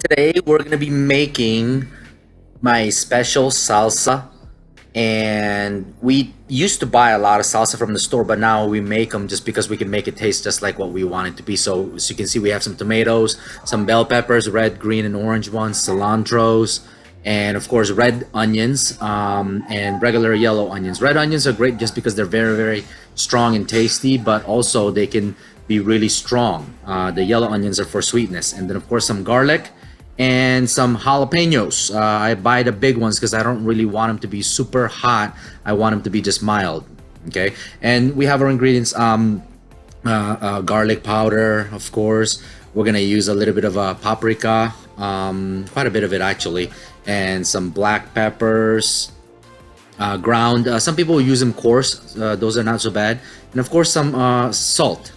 Today we're gonna be making my special salsa, and we used to buy a lot of salsa from the store, but now we make them just because we can make it taste just like what we want it to be. So as you can see, we have some tomatoes, some bell peppers, red, green, and orange ones, cilantros, and of course red onions, and regular yellow onions. Red onions are great just because they're very, very strong and tasty, but also they can be really strong. The yellow onions are for sweetness, and then of course some garlic and some jalapenos. I buy the big ones because I don't really want them to be super hot. I want them to be just mild. Okay, and we have our ingredients: garlic powder, of course. We're gonna use a little bit of paprika, quite a bit of it actually, and some black peppers, ground. Some people use them coarse; those are not so bad. And of course, some salt.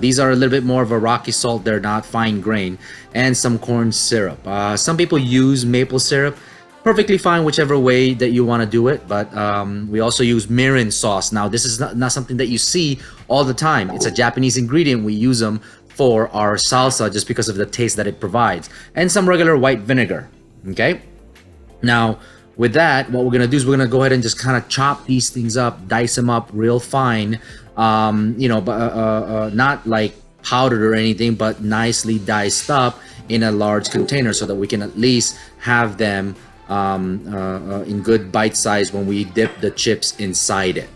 These are a little bit more of a rocky salt. They're not fine grain, and some corn syrup. Some people use maple syrup. Perfectly fine, whichever way that you want to do it. But we also use Mirin sauce. Now, this is not something that you see all the time. It's a Japanese ingredient. We use them for our salsa just because of the taste that it provides, and some regular white vinegar. Okay. Now, with that, what we're gonna do is we're gonna go ahead and just kind of chop these things up, dice them up real fine. But not like powdered or anything, but nicely diced up in a large container so that we can at least have them in good bite size when we dip the chips inside it.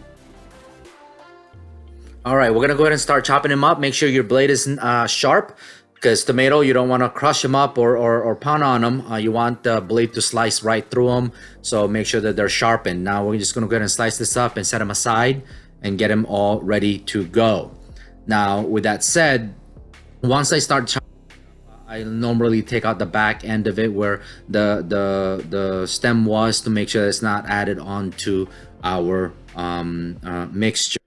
All right, we're gonna go ahead and start chopping them up. Make sure your blade is sharp, because tomato, you don't want to crush them up or pound on them. You want the blade to slice right through them, so make sure that they're sharpened. Now we're just gonna go ahead and slice this up and set them aside and get them all ready to go. Now, with that said, once I start chopping, I normally take out the back end of it where the stem was, to make sure it's not added onto our mixture.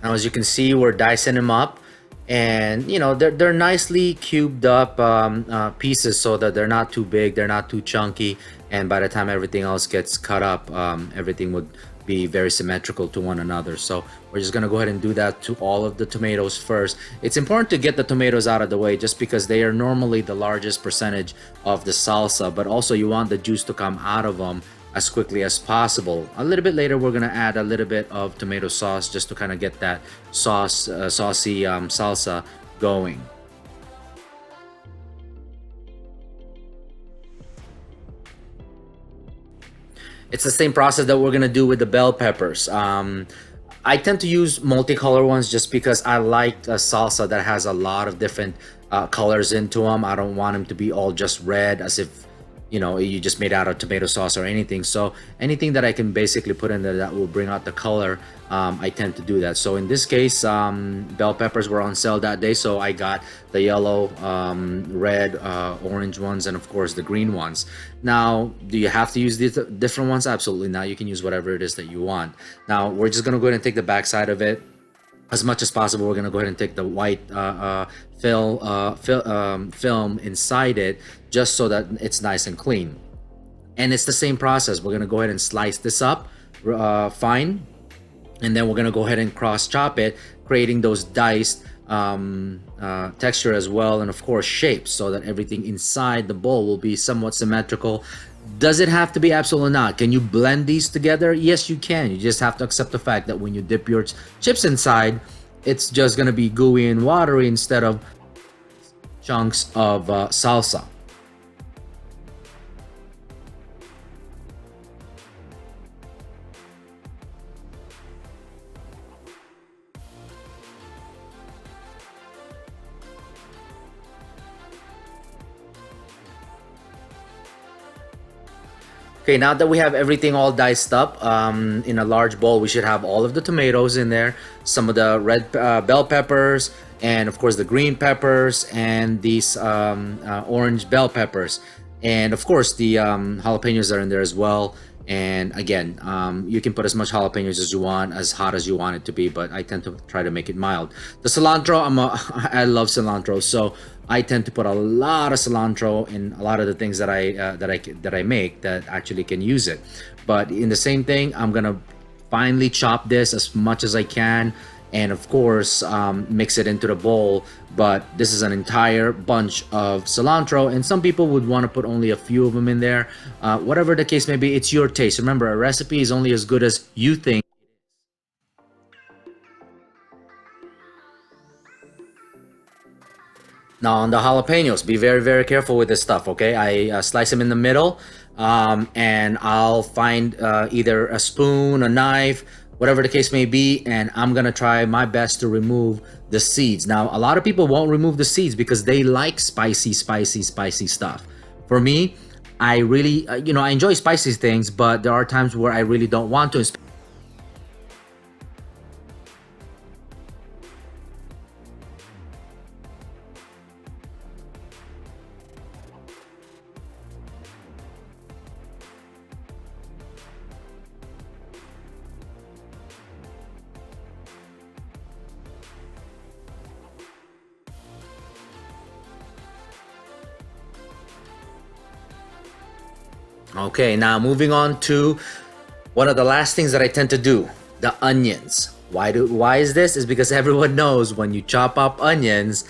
Now, as you can see, we're dicing them up, and they're nicely cubed up pieces so that they're not too big, they're not too chunky, and by the time everything else gets cut up, everything would be very symmetrical to one another. So we're just gonna go ahead and do that to all of the tomatoes first. It's important to get the tomatoes out of the way just because they are normally the largest percentage of the salsa, but also you want the juice to come out of them as quickly as possible. A little bit later, we're gonna add a little bit of tomato sauce just to kind of get that saucy salsa going. It's the same process that we're gonna do with the bell peppers. I tend to use multicolor ones just because I like a salsa that has a lot of different colors into them. I don't want them to be all just red, as if you just made out of tomato sauce or anything. So anything that I can basically put in there that will bring out the color, I tend to do that. So in this case, bell peppers were on sale that day, so I got the yellow, red, orange ones, and of course the green ones. Now, do you have to use these different ones? Absolutely not. You can use whatever it is that you want. Now, we're just gonna go ahead and take the back side of it. As much as possible, we're gonna go ahead and take the white film inside it, just so that it's nice and clean. And it's the same process. We're gonna go ahead and slice this up fine, and then we're gonna go ahead and cross chop it, creating those diced texture as well, and of course shapes, so that everything inside the bowl will be somewhat symmetrical. Does it have to be? Absolutely not. Can you blend these together? Yes, you can. You just have to accept the fact that when you dip your chips inside, it's just gonna be gooey and watery instead of chunks of salsa. Okay, now that we have everything all diced up in a large bowl, we should have all of the tomatoes in there, some of the red bell peppers, and of course the green peppers, and these orange bell peppers. And of course the jalapenos are in there as well. And again, you can put as much jalapenos as you want, as hot as you want it to be, but I tend to try to make it mild. The cilantro, I love cilantro, so I tend to put a lot of cilantro in a lot of the things that I make that actually can use it. But in the same thing, I'm gonna finely chop this as much as I can, and of course mix it into the bowl. But this is an entire bunch of cilantro, and some people would want to put only a few of them in there. Whatever the case may be, it's your taste. Remember, a recipe is only as good as you think. Now on the jalapenos, be very, very careful with this stuff, okay? I slice them in the middle, and I'll find either a spoon, a knife, whatever the case may be, and I'm gonna try my best to remove the seeds. Now, a lot of people won't remove the seeds because they like spicy, spicy, spicy stuff. For me, I really, I enjoy spicy things, but there are times where I really don't want to. Okay, now moving on to one of the last things that I tend to do, the onions. Why is this? Is because everyone knows when you chop up onions,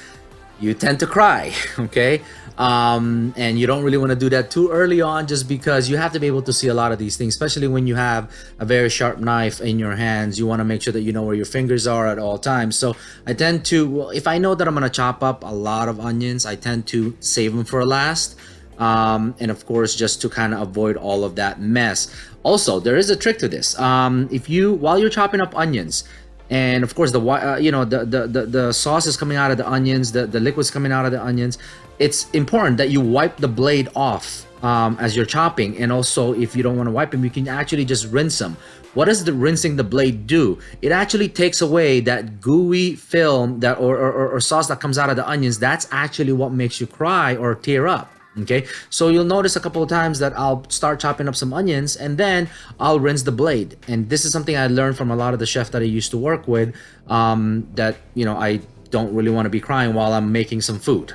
you tend to cry, okay? And you don't really want to do that too early on, just because you have to be able to see a lot of these things, especially when you have a very sharp knife in your hands. You want to make sure that you know where your fingers are at all times. So I tend to, well, if I know that I'm going to chop up a lot of onions, I tend to save them for last. And of course, just to kind of avoid all of that mess. Also, there is a trick to this. If you, while you're chopping up onions, and of course the sauce is coming out of the onions, the liquid's coming out of the onions, it's important that you wipe the blade off as you're chopping. And also, if you don't want to wipe them, you can actually just rinse them. What does the rinsing the blade do? It actually takes away that gooey film that or sauce that comes out of the onions. That's actually what makes you cry or tear up. Okay, so you'll notice a couple of times that I'll start chopping up some onions and then I'll rinse the blade. And this is something I learned from a lot of the chefs that I used to work with, that I don't really want to be crying while I'm making some food.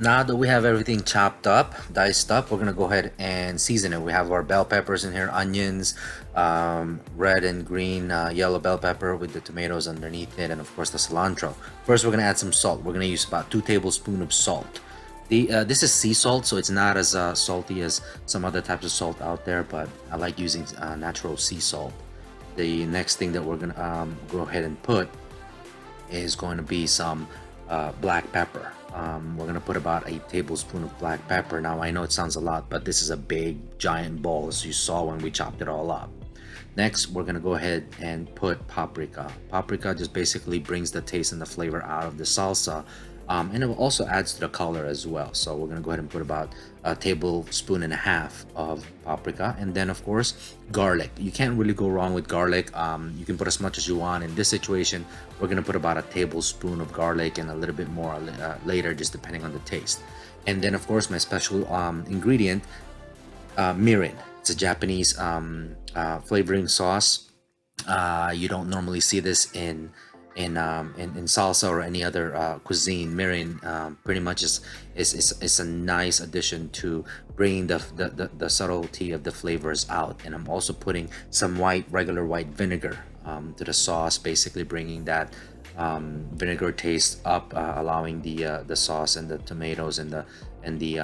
Now that we have everything chopped up, diced up, we're gonna go ahead and season it. We have our bell peppers in here, onions, red and green, yellow bell pepper with the tomatoes underneath it, and of course the cilantro. First, we're gonna add some salt. We're gonna use about 2 tablespoons of salt. This is sea salt, so it's not as salty as some other types of salt out there, but I like using natural sea salt. The next thing that we're gonna go ahead and put is going to be some black pepper. We're gonna put about a tablespoon of black pepper. Now I know it sounds a lot, but this is a big giant ball, as you saw when we chopped it all up. Next, we're gonna go ahead and put paprika. Paprika just basically brings the taste and the flavor out of the salsa, and it also adds to the color as well. So we're gonna go ahead and put about a tablespoon and a half of paprika, and then of course garlic. You can't really go wrong with garlic. You can put as much as you want. In this situation, we're gonna put about a tablespoon of garlic and a little bit more later, just depending on the taste. And then of course my special ingredient, mirin. It's a Japanese flavoring sauce. You don't normally see this in salsa or any other cuisine. Mirin pretty much is a nice addition to bringing the subtlety of the flavors out. And I'm also putting some regular white vinegar to the sauce, basically bringing that vinegar taste up, allowing the sauce and the tomatoes and the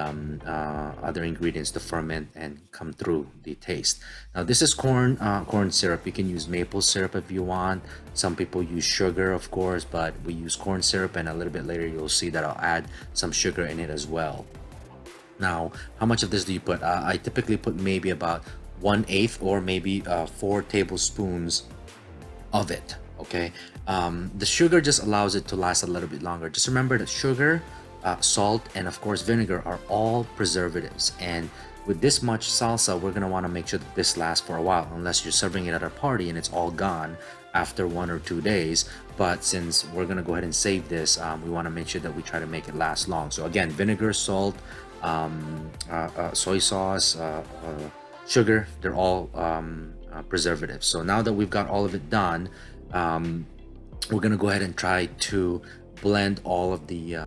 other ingredients to ferment and come through the taste. Now this is corn syrup. You can use maple syrup if you want. Some people use sugar, of course, but we use corn syrup, and a little bit later you'll see that I'll add some sugar in it as well. Now, how much of this do you put? I typically put maybe about 1/8 or maybe 4 tablespoons of it. Okay, the sugar just allows it to last a little bit longer. Just remember that sugar salt, and of course vinegar are all preservatives. And with this much salsa, we're gonna want to make sure that this lasts for a while, unless you're serving it at a party and it's all gone after 1 or 2 days. But since we're gonna go ahead and save this, we want to make sure that we try to make it last long. So again, vinegar, salt, soy sauce, sugar, they're all preservatives. So now that we've got all of it done, we're gonna go ahead and try to blend all of the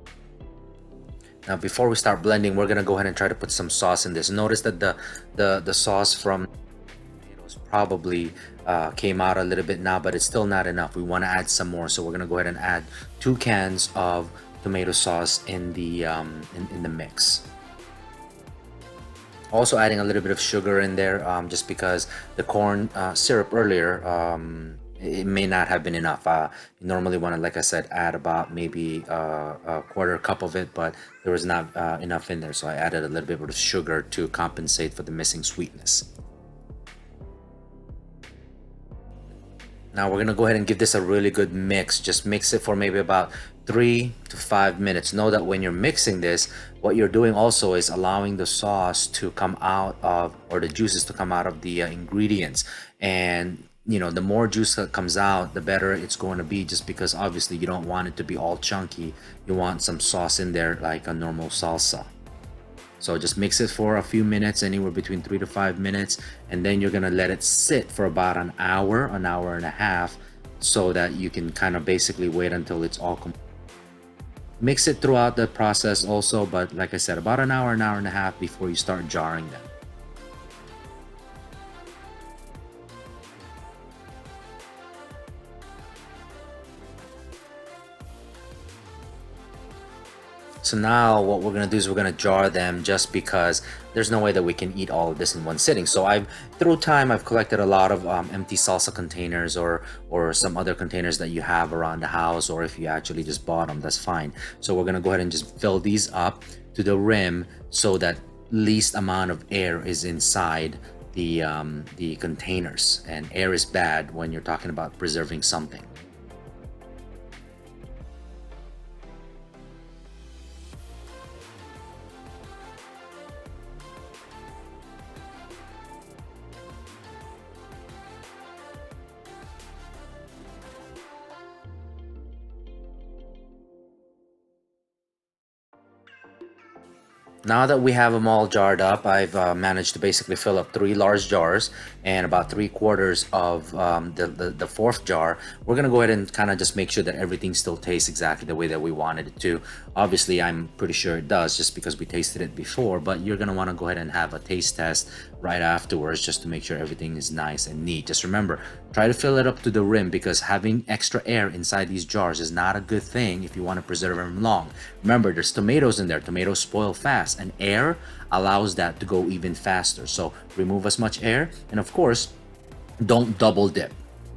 now before we start blending, we're gonna go ahead and try to put some sauce in this. Notice that the sauce from tomatoes probably came out a little bit now, but it's still not enough. We want to add some more, so we're gonna go ahead and add 2 cans of tomato sauce in the mix. Also adding a little bit of sugar in there, just because the corn syrup earlier, it may not have been enough. You normally want to, like I said, add about maybe a quarter cup of it, but there was not enough in there, so I added a little bit of sugar to compensate for the missing sweetness. Now we're gonna go ahead and give this a really good mix. Just mix it for maybe about 3 to 5 minutes. Know that when you're mixing this, what you're doing also is allowing the sauce to come out of, or the juices to come out of the ingredients. And you know, the more juice that comes out, the better it's going to be, just because obviously you don't want it to be all chunky. You want some sauce in there like a normal salsa. So just mix it for a few minutes, anywhere between 3 to 5 minutes, and then you're gonna let it sit for about an hour and a half, so that you can kind of basically wait until it's all complete. Mix it throughout the process also, but like I said, about an hour and a half before you start jarring them. So now what we're gonna do is we're gonna jar them, just because there's no way that we can eat all of this in one sitting. So through time, I've collected a lot of empty salsa containers, or some other containers that you have around the house, or if you actually just bought them, that's fine. So we're gonna go ahead and just fill these up to the rim, so that least amount of air is inside the containers. And air is bad when you're talking about preserving something. Now that we have them all jarred up, I've managed to basically fill up 3 large jars and about 3/4 of the fourth jar. We're gonna go ahead and kind of just make sure that everything still tastes exactly the way that we wanted it to. Obviously, I'm pretty sure it does, just because we tasted it before, but you're gonna want to go ahead and have a taste test right afterwards, just to make sure everything is nice and neat. Just remember, try to fill it up to the rim, because having extra air inside these jars is not a good thing if you want to preserve them long. Remember, there's tomatoes in there. Tomatoes spoil fast, and air allows that to go even faster. So remove as much air, and of course, don't double dip.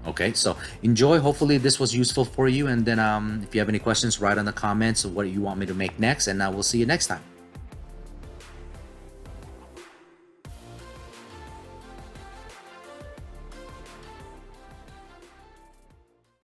Okay, so enjoy. Hopefully this was useful for you, and then if you have any questions, write in the comments of what you want me to make next, and I will see you next time.